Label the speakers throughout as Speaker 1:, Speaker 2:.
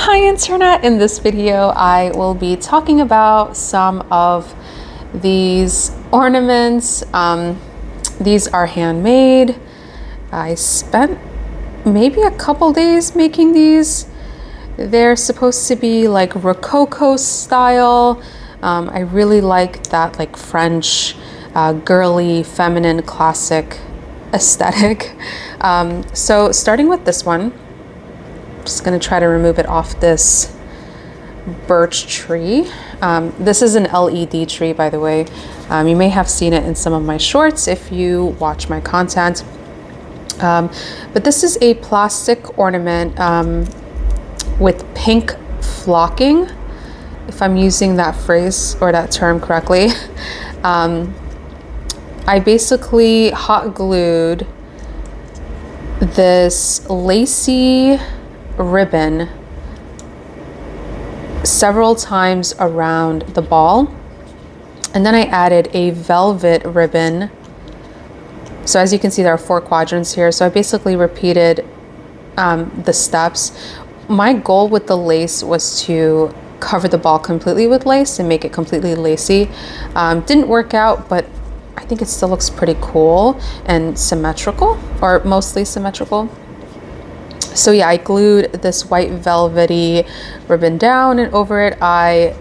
Speaker 1: Hi Internet! In this video I will be talking about some of these ornaments. These are handmade. I spent maybe a couple days making these. They're supposed to be like Rococo style. I really like that like French girly, feminine, classic aesthetic. So starting with this one, just gonna try to remove it off this birch tree. This is an LED tree, by the way. You may have seen it in some of my shorts if you watch my content. But this is a plastic ornament with pink flocking, if I'm using that phrase or that term correctly. I basically hot glued this lacy ribbon several times around the ball, and then I added a velvet ribbon. So as you can see, there are 4 quadrants here, so I basically repeated the steps. My goal with the lace was to cover the ball completely with lace and make it completely lacy. Didn't work out, but I think it still looks pretty cool and symmetrical, or mostly symmetrical. So yeah, I glued this white velvety ribbon down, and over it I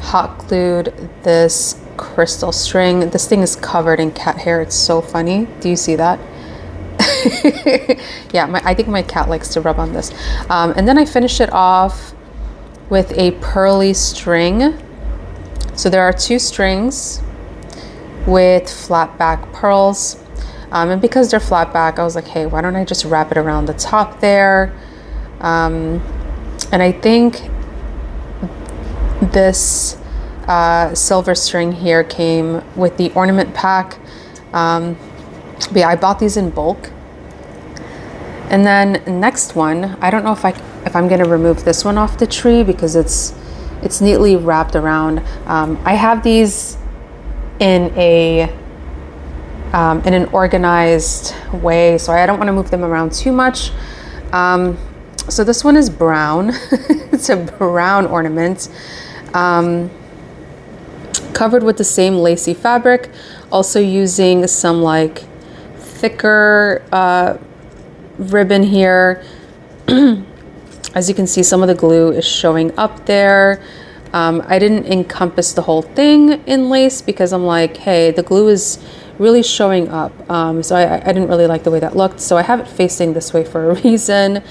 Speaker 1: hot glued this crystal string. This thing is covered in cat hair. It's so funny. Do you see that? Yeah, I think my cat likes to rub on this. And then I finished it off with a pearly string. So there are 2 strings with flat back pearls. And because they're flat back, I was like, hey, why don't I just wrap it around the top there? And I think this silver string here came with the ornament pack. But yeah, I bought these in bulk. And then next one, I don't know if I'm gonna remove this one off the tree because it's neatly wrapped around. I have these in an organized way, so I don't want to move them around too much. So this one is brown. It's a brown ornament, covered with the same lacy fabric, also using some like thicker ribbon here. As you can see, some of the glue is showing up there. I didn't encompass the whole thing in lace because I'm like, hey, the glue is really showing up. So I didn't really like the way that looked. So I have it facing this way for a reason.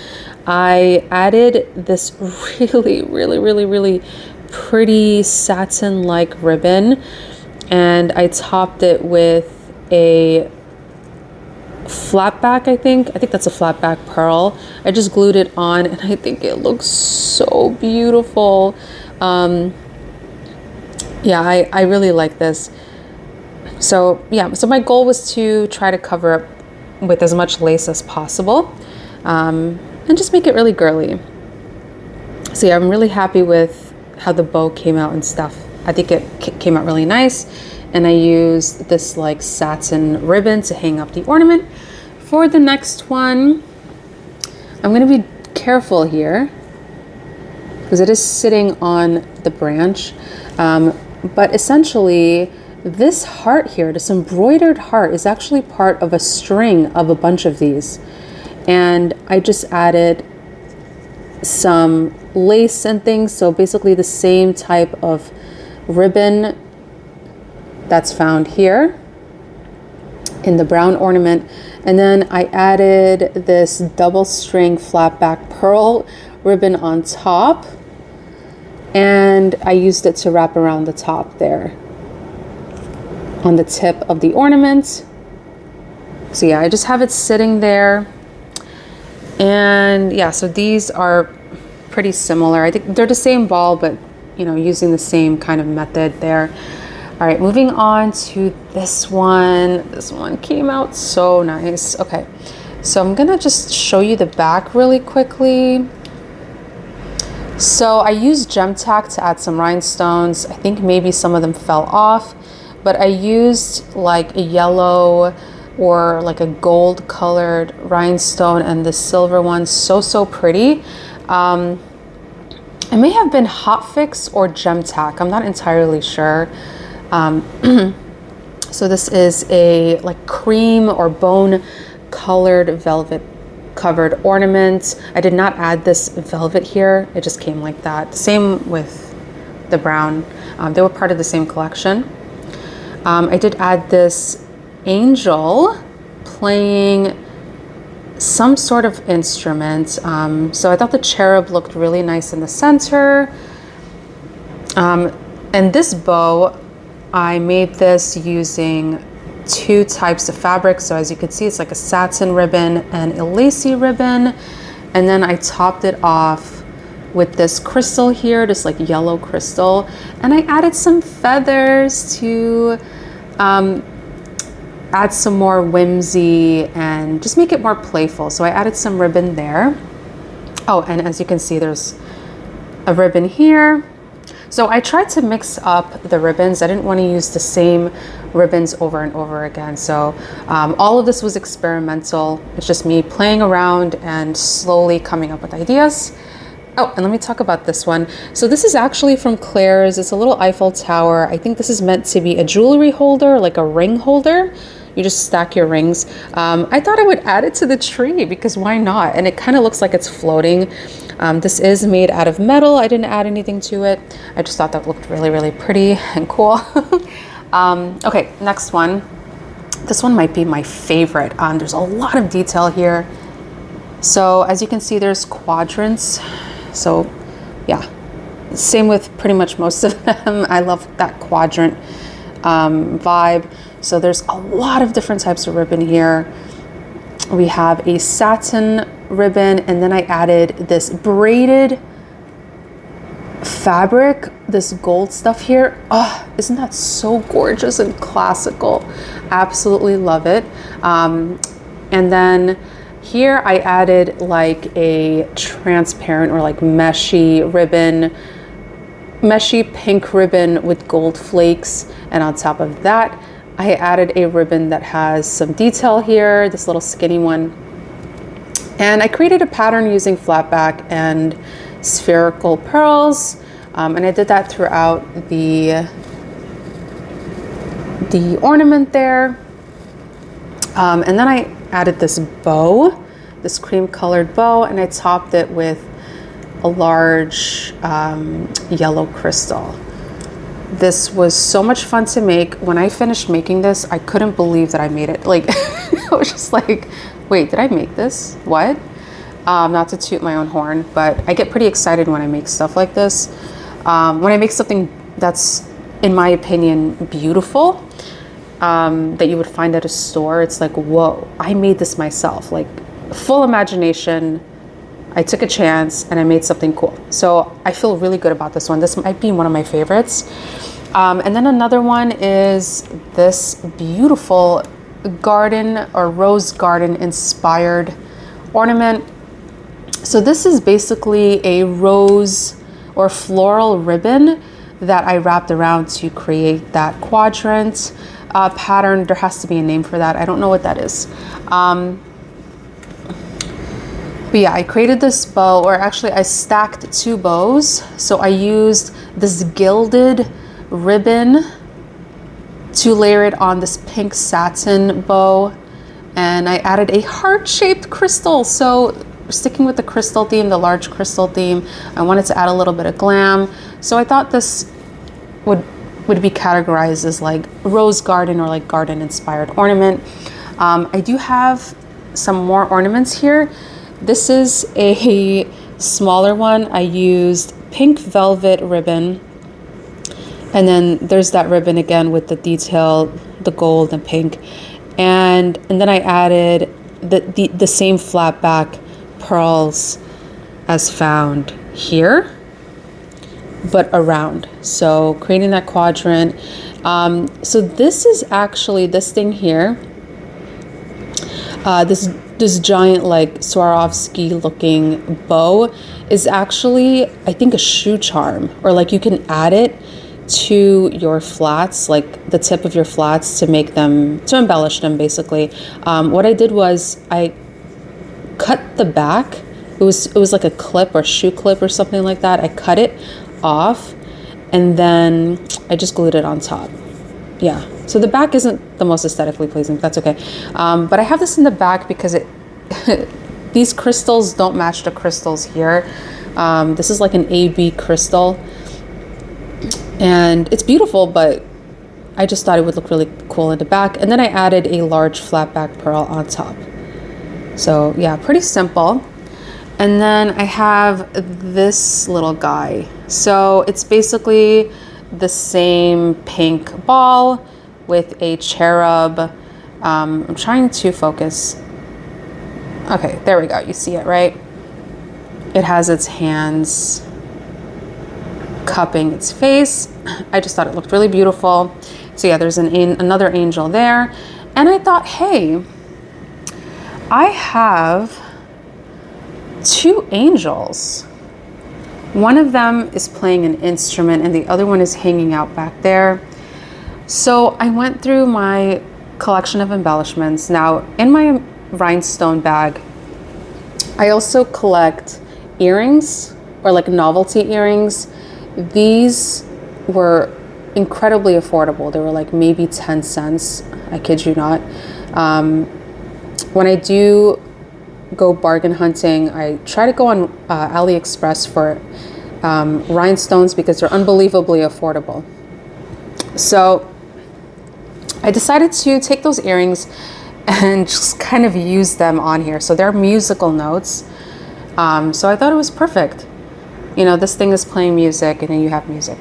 Speaker 1: I added this really pretty satin-like ribbon, and I topped it with a flat back, I think that's a flat back pearl. I just glued it on, and I think it looks so beautiful. Yeah, I really like this. So yeah, so my goal was to try to cover up with as much lace as possible, and just make it really girly. So yeah, I'm really happy with how the bow came out and stuff. I think it came out really nice, and I used this like satin ribbon to hang up the ornament. For the next one, I'm gonna be careful here because it is sitting on the branch, but essentially this heart here, this embroidered heart, is actually part of a string of a bunch of these. And I just added some lace and things. So basically the same type of ribbon that's found here in the brown ornament. And then I added this double string flat back pearl ribbon on top. And I used it to wrap around the top there, on the tip of the ornament. So yeah, I just have it sitting there. And yeah, so these are pretty similar. I think they're the same ball, but you know, using the same kind of method there. All right, moving on to this one. This one came out so nice. Okay, so I'm gonna just show you the back really quickly. So I used gem tack to add some rhinestones. I think maybe some of them fell off, but I used like a yellow or like a gold colored rhinestone, and the silver one, so pretty. It may have been Hot Fix or Gem Tack. I'm not entirely sure. So this is a like cream or bone colored velvet covered ornament. I did not add this velvet here. It just came like that. Same with the brown. They were part of the same collection. I did add this angel playing some sort of instrument. So I thought the cherub looked really nice in the center. And this bow, I made this using 2 types of fabric. So as you can see, it's like a satin ribbon and a lacy ribbon. And then I topped it off with this crystal here, this like yellow crystal. And I added some feathers to add some more whimsy and just make it more playful. So I added some ribbon there. Oh, and as you can see, there's a ribbon here. So I tried to mix up the ribbons. I didn't want to use the same ribbons over and over again. So all of this was experimental. It's just me playing around and slowly coming up with ideas. Oh, and let me talk about this one. So this is actually from Claire's. It's a little Eiffel Tower. I think this is meant to be a jewelry holder, like a ring holder. You just stack your rings. I thought I would add it to the tree because why not? And it kind of looks like it's floating. This is made out of metal. I didn't add anything to it. I just thought that looked really, really pretty and cool. Okay, next one. This one might be my favorite. There's a lot of detail here. So as you can see, there's quadrants. So yeah, same with pretty much most of them. I love that quadrant vibe. So there's a lot of different types of ribbon here. We have a satin ribbon, and then I added this braided fabric, this gold stuff here. Oh, isn't that so gorgeous and classical? Absolutely love it. And then here I added like a transparent or like meshy ribbon, meshy pink ribbon with gold flakes. And on top of that, I added a ribbon that has some detail here, this little skinny one. And I created a pattern using flat back and spherical pearls. And I did that throughout the ornament there. And then I added this bow, this cream colored bow, and I topped it with a large yellow crystal. This was so much fun to make. When I finished making this, I couldn't believe that I made it. Like, I was just like, wait, did I make this? What? Not to toot my own horn, but I get pretty excited when I make stuff like this. When I make something that's, in my opinion, beautiful, that you would find at a store, it's like, whoa, I made this myself. Like, full imagination. I took a chance and I made something cool. So I feel really good about this one. This might be one of my favorites. And then another one is this beautiful garden or rose garden inspired ornament. So this is basically a rose or floral ribbon that I wrapped around to create that quadrant pattern. There has to be a name for that. I don't know what that is. But yeah, I created this bow, or actually I stacked 2 bows. So I used this gilded ribbon to layer it on this pink satin bow. And I added a heart-shaped crystal. So sticking with the crystal theme, the large crystal theme, I wanted to add a little bit of glam. So I thought this would be categorized as like rose garden or like garden inspired ornament. I do have some more ornaments here. This is a smaller one. I used pink velvet ribbon. And then there's that ribbon again with the detail, the gold and pink. And then I added the same flat back pearls as found here, but around. So creating that quadrant. So this is actually this thing here. This giant like Swarovski looking bow is actually, I think, a shoe charm, or like you can add it to your flats, like the tip of your flats, to make them, to embellish them basically. What I did was I cut the back it was like a clip or shoe clip or something like that. I cut it off and then I just glued it on top. Yeah, so the back isn't the most aesthetically pleasing, but that's okay. But I have this in the back because these crystals don't match the crystals here. This is like an AB crystal and it's beautiful, but I just thought it would look really cool in the back. And then I added a large flat back pearl on top. So yeah, pretty simple. And then I have this little guy. So it's basically the same pink ball with a cherub. I'm trying to focus. Okay, there we go. You see it, right? It has its hands cupping its face. I just thought it looked really beautiful. So yeah, there's another angel there. And I thought, hey, I have 2 angels. One of them is playing an instrument and the other one is hanging out back there. So I went through my collection of embellishments. Now in my rhinestone bag, I also collect earrings or like novelty earrings. These were incredibly affordable. They were like maybe 10 cents. I kid you not. When I do go bargain hunting, I try to go on AliExpress for rhinestones because they're unbelievably affordable. So I decided to take those earrings and just kind of use them on here. So they're musical notes. So I thought it was perfect. You know, this thing is playing music and then you have music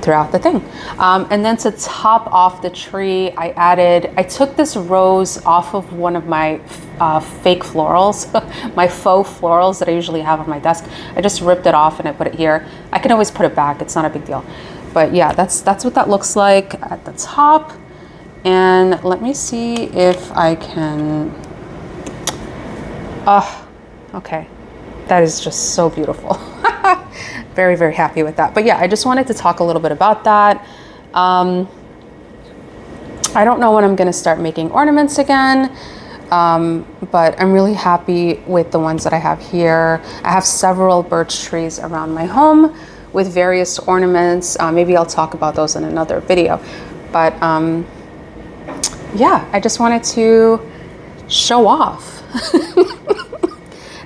Speaker 1: throughout the thing. And then to top off the tree, I took this rose off of one of my fake florals, my faux florals that I usually have on my desk. I just ripped it off and I put it here. I can always put it back, it's not a big deal. But yeah, that's what that looks like at the top. And let me see if I can, okay. That is just so beautiful. Very, very happy with that. But yeah, I just wanted to talk a little bit about that. I don't know when I'm gonna start making ornaments again, but I'm really happy with the ones that I have here. I have several birch trees around my home with various ornaments. Maybe I'll talk about those in another video. But yeah, I just wanted to show off.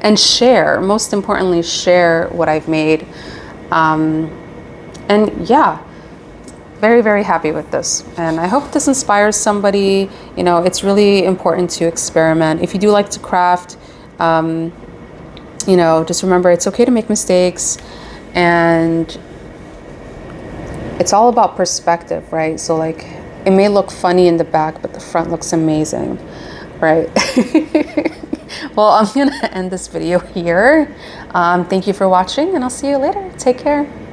Speaker 1: And share, most importantly, share what I've made. And yeah, very, very happy with this. And I hope this inspires somebody. You know, it's really important to experiment. If you do like to craft, you know, just remember it's okay to make mistakes. And it's all about perspective, right? So like, it may look funny in the back, but the front looks amazing, right? Well, I'm gonna end this video here. Thank you for watching and I'll see you later. Take care.